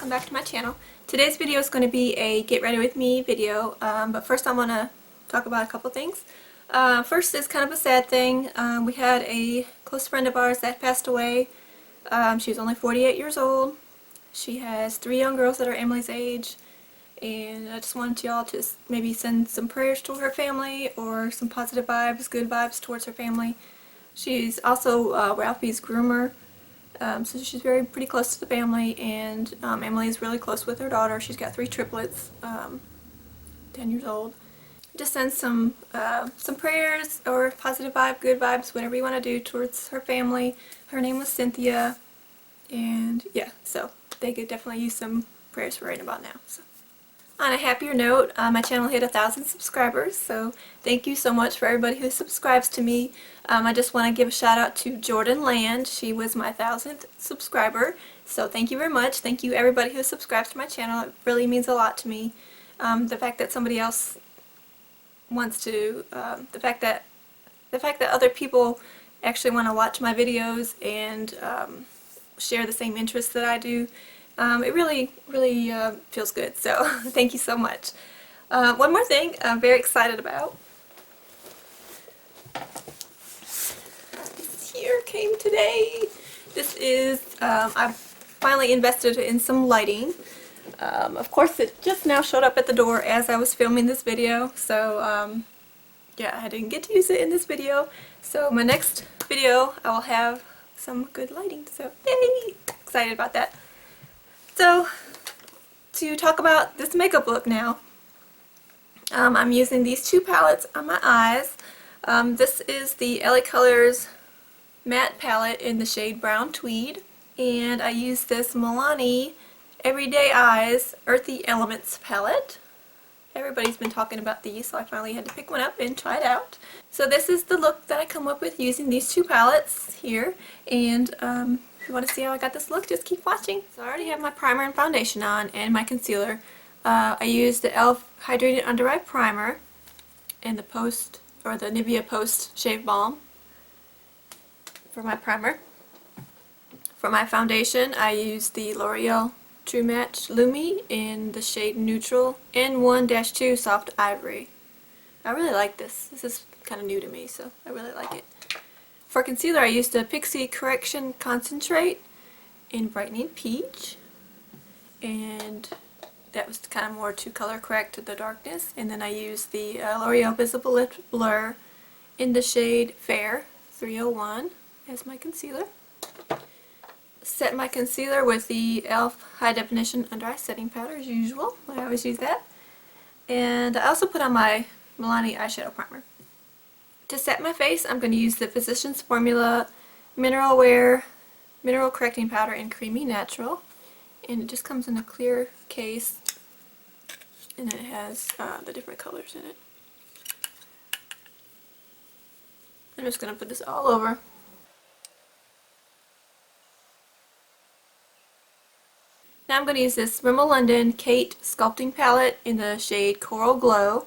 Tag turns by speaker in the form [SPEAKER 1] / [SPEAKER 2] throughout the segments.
[SPEAKER 1] welcome back to my channel. Today's video is going to be a get ready with me video, but first I want to talk about a couple things. First is kind of a sad thing. We had a close friend of ours that passed away. She was only 48 years old. She has 3 young girls that are Emily's age, and I just wanted y'all to maybe send some prayers to her family or some positive vibes, good vibes towards her family. She's also Ralphie's groomer. So she's pretty close to the family, and Emily is really close with her daughter. She's got 3 triplets, 10 years old. Just send some prayers or positive vibe, good vibes, whatever you want to do towards her family. Her name was Cynthia, and yeah, so they could definitely use some prayers for right about now. So. On a happier note, my channel hit 1,000 subscribers, so thank you so much for everybody who subscribes to me. I just want to give a shout out to Jordan Land. She was my 1,000th subscriber, so thank you very much. Thank you everybody who subscribes to my channel. It really means a lot to me. The fact that somebody else wants to, the fact that other people actually want to watch my videos and share the same interests that I do. It really feels good, so thank you so much. One more thing I'm very excited about. This here came today. This is, I finally invested in some lighting. Of course it just now showed up at the door as I was filming this video, so yeah, I didn't get to use it in this video. So my next video I will have some good lighting, so yay! Excited about that. So, to talk about this makeup look now, I'm using these 2 palettes on my eyes. This is the LA Colors matte palette in the shade Brown Tweed, and I use this Milani Everyday Eyes Earthy Elements palette. Everybody's been talking about these, so I finally had to pick one up and try it out. So this is the look that I come up with using these 2 palettes here, and if you want to see how I got this look, just keep watching. So I already have my primer and foundation on and my concealer. I used the e.l.f. Hydrated Under Eye Primer and the Nivea Post Shave Balm for my primer. For my foundation, I used the L'Oreal True Match Lumi in the shade Neutral N1-2 Soft Ivory. I really like this. This is kind of new to me, so I really like it. For concealer, I used the Pixie Correction Concentrate in Brightening Peach, and that was kind of more to color correct the darkness. And then I used the L'Oreal Visible Lip Blur in the shade Fair 301 as my concealer. Set my concealer with the e.l.f. High Definition Under Eye Setting Powder as usual. I always use that. And I also put on my Milani eyeshadow primer. To set my face, I'm going to use the Physicians Formula Mineral Wear Mineral Correcting Powder in Creamy Natural. And it just comes in a clear case, and it has the different colors in it. I'm just going to put this all over. Now I'm going to use this Rimmel London Kate Sculpting Palette in the shade Coral Glow.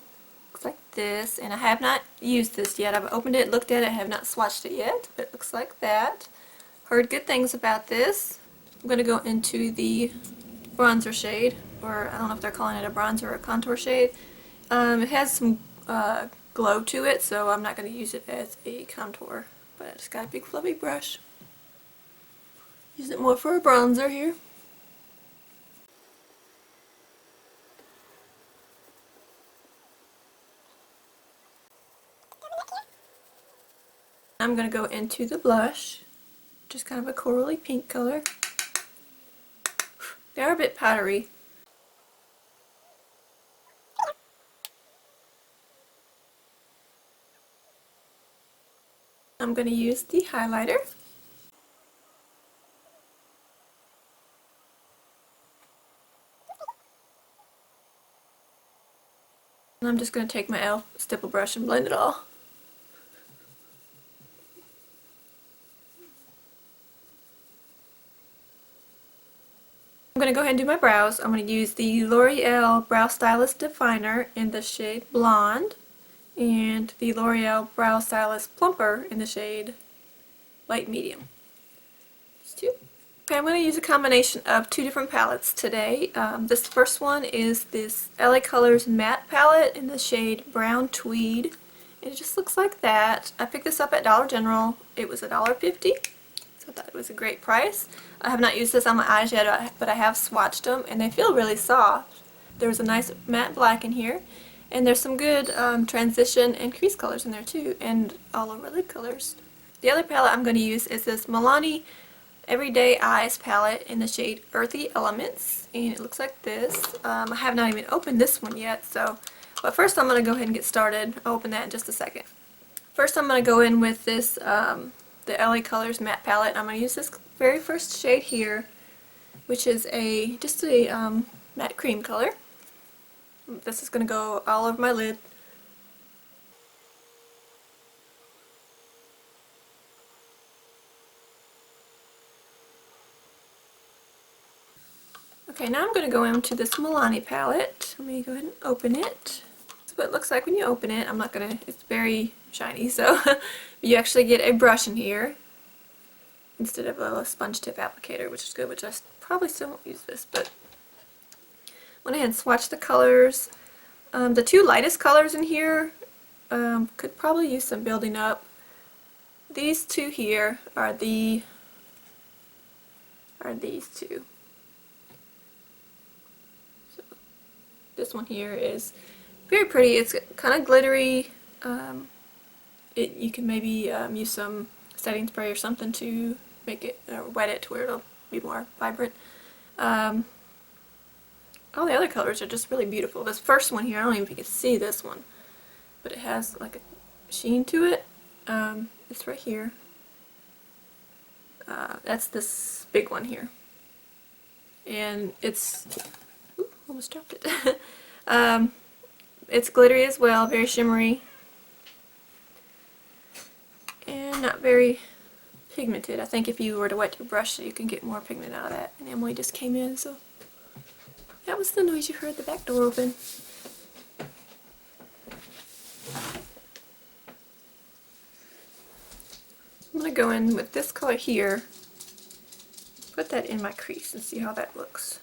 [SPEAKER 1] Like this, and I have not used this yet. I've opened it, looked at it, I have not swatched it yet, but it looks like that. Heard good things about this. I'm going to go into the bronzer shade, or I don't know if they're calling it a bronzer or a contour shade. It has some glow to it, so I'm not going to use it as a contour, but I just got a big fluffy brush. Use it more for a bronzer here. I'm going to go into the blush, just kind of a corally pink color. They are a bit powdery. I'm going to use the highlighter. And I'm just going to take my e.l.f. stipple brush and blend it all. I'm going to go ahead and do my brows. I'm going to use the L'Oreal Brow Stylist Definer in the shade Blonde, and the L'Oreal Brow Stylist Plumper in the shade Light Medium. These 2. Okay, I'm going to use a combination of two different palettes today. This first one is this LA Colors matte palette in the shade Brown Tweed. It just looks like that. I picked this up at Dollar General. It was $1.50, so I thought it was a great price. I have not used this on my eyes yet, but I have swatched them, and they feel really soft. There's a nice matte black in here, and there's some good transition and crease colors in there too, and all over lid colors. The other palette I'm going to use is this Milani Everyday Eyes palette in the shade Earthy Elements, and it looks like this. I have not even opened this one yet, but first I'm going to go ahead and get started. I'll open that in just a second. First I'm going to go in with this, the LA Colors matte palette. I'm going to use this very first shade here, which is just a matte cream color. This is going to go all over my lid. Okay, now I'm going to go into this Milani palette. Let me go ahead and open it. That's what it looks like when you open it. It's very shiny, so you actually get a brush in here instead of a sponge tip applicator, which is good, which I probably still won't use this, but went ahead and swatched the colors. The two lightest colors in here could probably use some building up. These two here are these two. This one here is very pretty. It's kind of glittery. You can maybe use some setting spray or something to make it, or wet it to where it'll be more vibrant. All the other colors are just really beautiful. This first one here, I don't even think you can see this one, but it has like a sheen to it. It's right here. That's this big one here. And it's... almost dropped it. It's glittery as well, very shimmery, and not very pigmented. I think if you were to wet your brush, you can get more pigment out of that. And Emily just came in, so that was the noise you heard, the back door open. I'm going to go in with this color here, put that in my crease and see how that looks.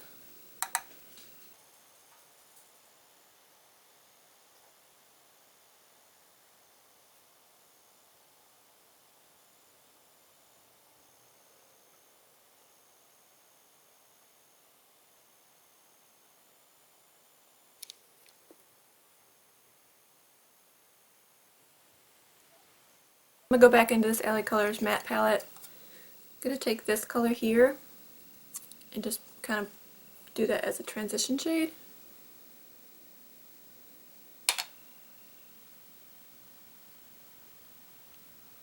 [SPEAKER 1] I'm going to go back into this LA Colors matte palette. I'm going to take this color here and just kind of do that as a transition shade.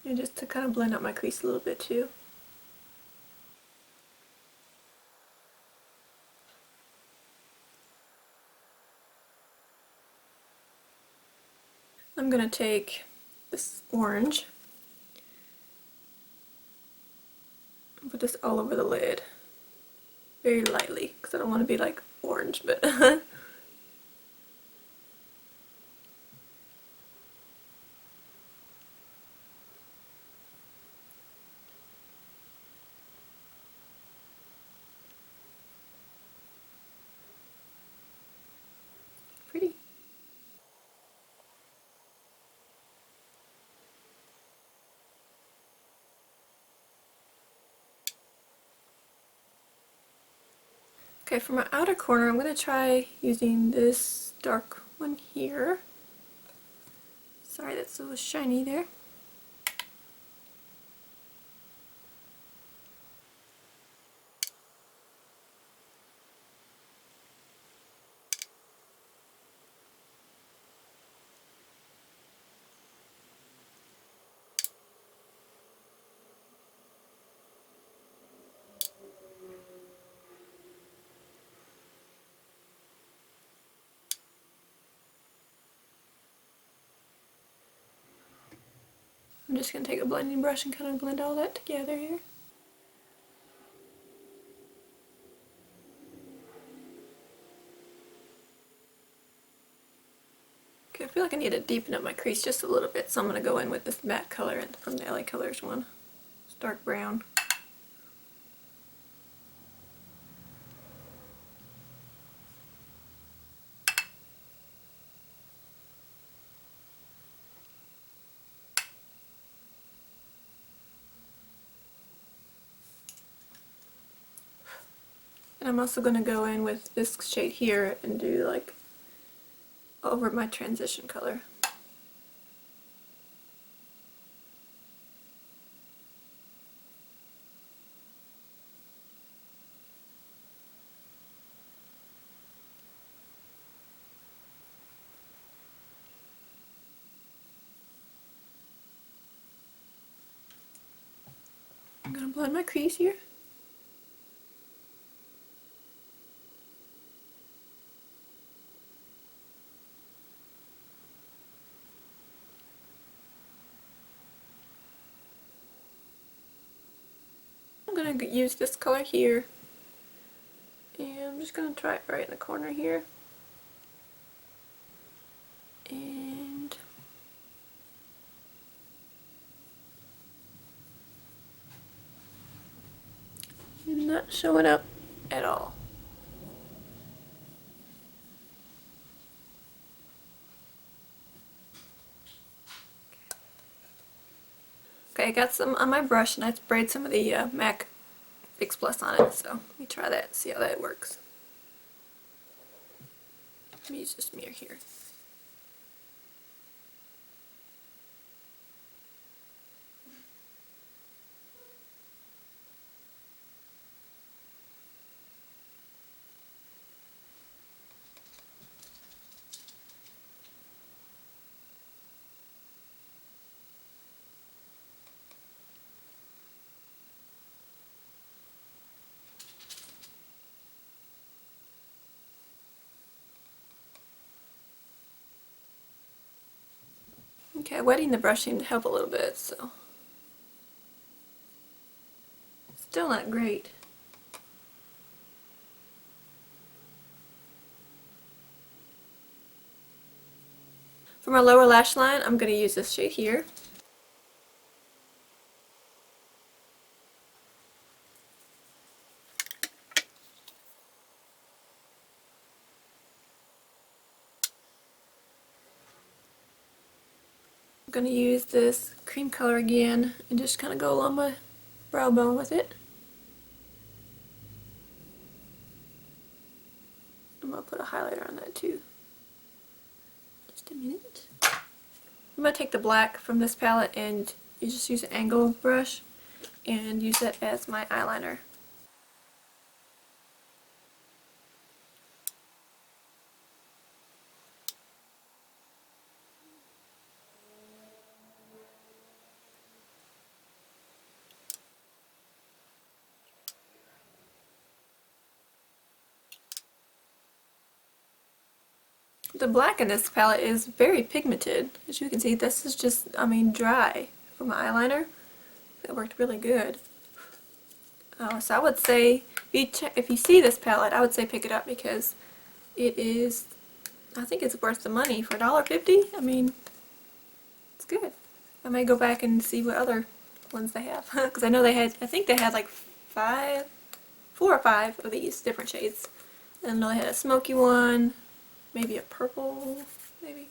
[SPEAKER 1] And just to kind of blend out my crease a little bit too. I'm going to take this orange and put this all over the lid. Very lightly, because I don't want to be like orange, but pretty. Okay, for my outer corner, I'm going to try using this dark one here. Sorry, that's so shiny there. I'm just going to take a blending brush and kind of blend all that together here. Okay, I feel like I need to deepen up my crease just a little bit, so I'm going to go in with this matte color from the LA Colors one. It's dark brown. And I'm also going to go in with this shade here and do like over my transition color. I'm going to blend my crease here. I'm going to use this color here, and I'm just going to try it right in the corner here. And not showing up at all. Okay, I got some on my brush and I sprayed some of the MAC Fix Plus on it, so let me try that, see how that works. Let me use this mirror here. Okay, wetting the brush seemed to help a little bit, so still not great. For my lower lash line, I'm going to use this shade here. I'm going to use this cream color again and just kind of go along my brow bone with it. I'm going to put a highlighter on that too. Just a minute. I'm going to take the black from this palette and you just use an angle brush and use it as my eyeliner. The black in this palette is very pigmented. As you can see, this is just, dry for my eyeliner. It worked really good. So I would say, if you see this palette, I would say pick it up because it is, I think it's worth the money for $1.50. I mean, it's good. I may go back and see what other ones they have because I know they had, I think they had like 4 or 5 of these different shades. And I know they had a smoky one, maybe a purple, maybe,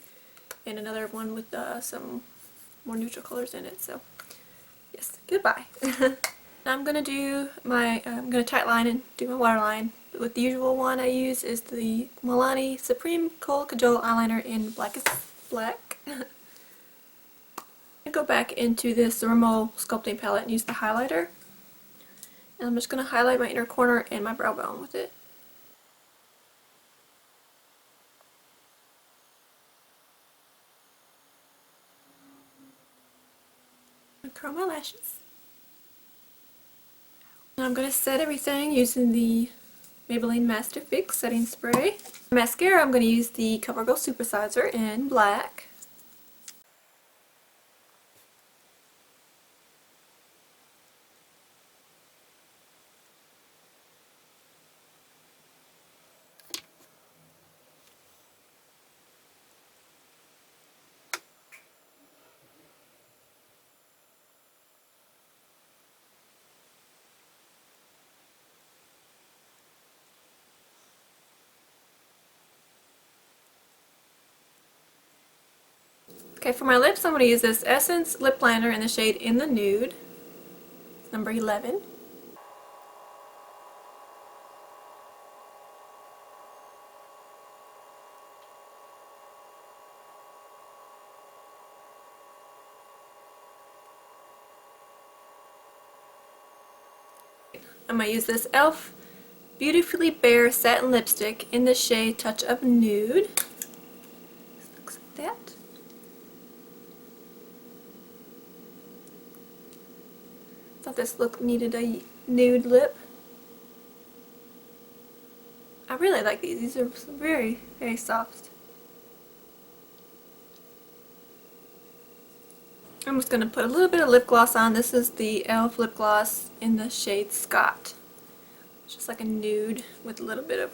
[SPEAKER 1] and another one with some more neutral colors in it. So, yes, goodbye. Now I'm gonna do my, I'm gonna tight line and do my waterline. With the usual one I use is the Milani Supreme Kohl Kajal eyeliner in Blackest Black. I go back into this Rimmel sculpting palette and use the highlighter. And I'm just gonna highlight my inner corner and my brow bone with it. And curl my lashes. And I'm going to set everything using the Maybelline Master Fix Setting Spray. For mascara, I'm going to use the CoverGirl Supersizer in black. Okay, for my lips, I'm going to use this Essence Lip Liner in the shade In the Nude, number 11. I'm going to use this e.l.f. Beautifully Bare Satin Lipstick in the shade Touch of Nude. This looks like that. Thought this look needed a nude lip. I really like these. These are very, very soft. I'm just going to put a little bit of lip gloss on. This is the e.l.f. lip gloss in the shade Scott. It's just like a nude with a little bit of,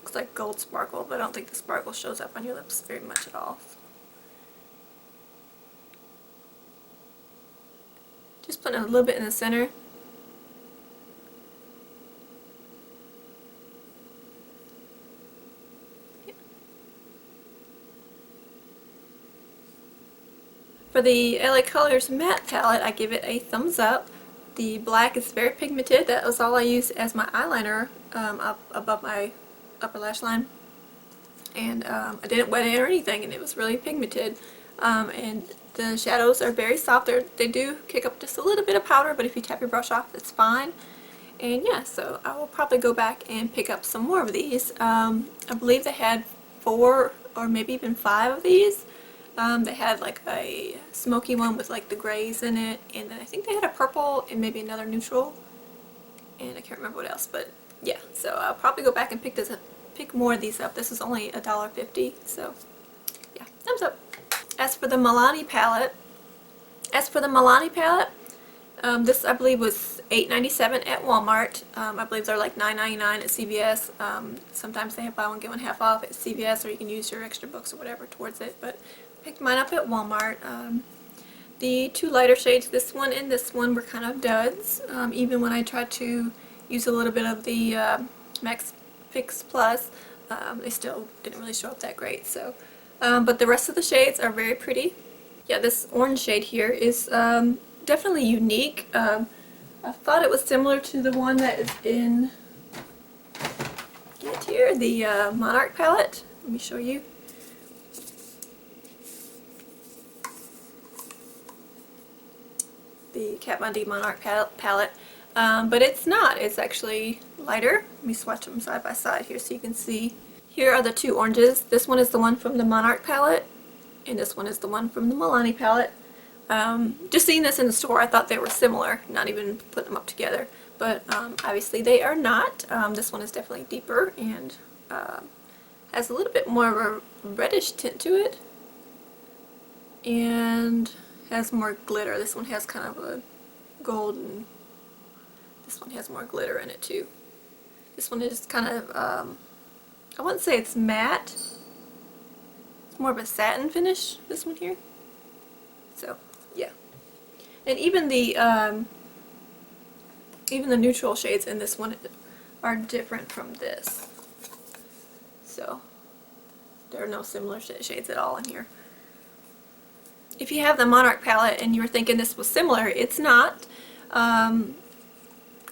[SPEAKER 1] looks like gold sparkle, but I don't think the sparkle shows up on your lips very much at all. Just putting a little bit in the center. For the LA Colors matte palette, I give it a thumbs up. The black is very pigmented. That was all I used as my eyeliner up above my upper lash line. And I didn't wet it or anything, and it was really pigmented. And the shadows are very soft. They do kick up just a little bit of powder, but if you tap your brush off, it's fine. And yeah, so I will probably go back and pick up some more of these. I believe they had 4 or maybe even 5 of these. They had like a smoky one with like the grays in it, and then I think they had a purple and maybe another neutral, and I can't remember what else, but yeah, so I'll probably go back and pick more of these up. This is only $1.50, so yeah, thumbs up. As for the Milani palette, this I believe was $8.97 at Walmart. I believe they're like $9.99 at CVS. Sometimes they have buy one get one half off at CVS, or you can use your extra books or whatever towards it, but picked mine up at Walmart. The 2 lighter shades, this one and this one, were kind of duds. Even when I tried to use a little bit of the Max Fix Plus, they still didn't really show up that great. So, but the rest of the shades are very pretty. Yeah, this orange shade here is definitely unique. I thought it was similar to the one that is in the Monarch palette. Let me show you. The Kat Von D Monarch palette, but it's not. It's actually lighter. Let me swatch them side by side here so you can see. Here are the 2 oranges. This one is the one from the Monarch palette, and this one is the one from the Milani palette. Just seeing this in the store, I thought they were similar, not even putting them up together, but obviously they are not. This one is definitely deeper and has a little bit more of a reddish tint to it, and has more glitter. This one has kind of a gold, and this one has more glitter in it too. This one is kind of, I wouldn't say it's matte. It's more of a satin finish, this one here. So, yeah. And even the neutral shades in this one are different from this. So, there are no similar shades at all in here. If you have the Monarch palette and you were thinking this was similar, it's not. And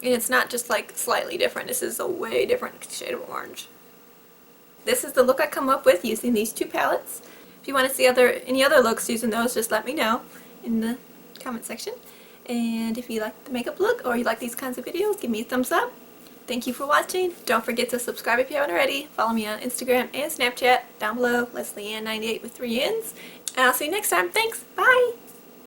[SPEAKER 1] it's not just like slightly different. This is a way different shade of orange. This is the look I come up with using these 2 palettes. If you want to see any other looks using those, just let me know in the comment section. And if you like the makeup look or you like these kinds of videos, give me a thumbs up. Thank you for watching. Don't forget to subscribe if you haven't already. Follow me on Instagram and Snapchat down below, LeslieAnn98 with 3 N's. And I'll see you next time. Thanks. Bye.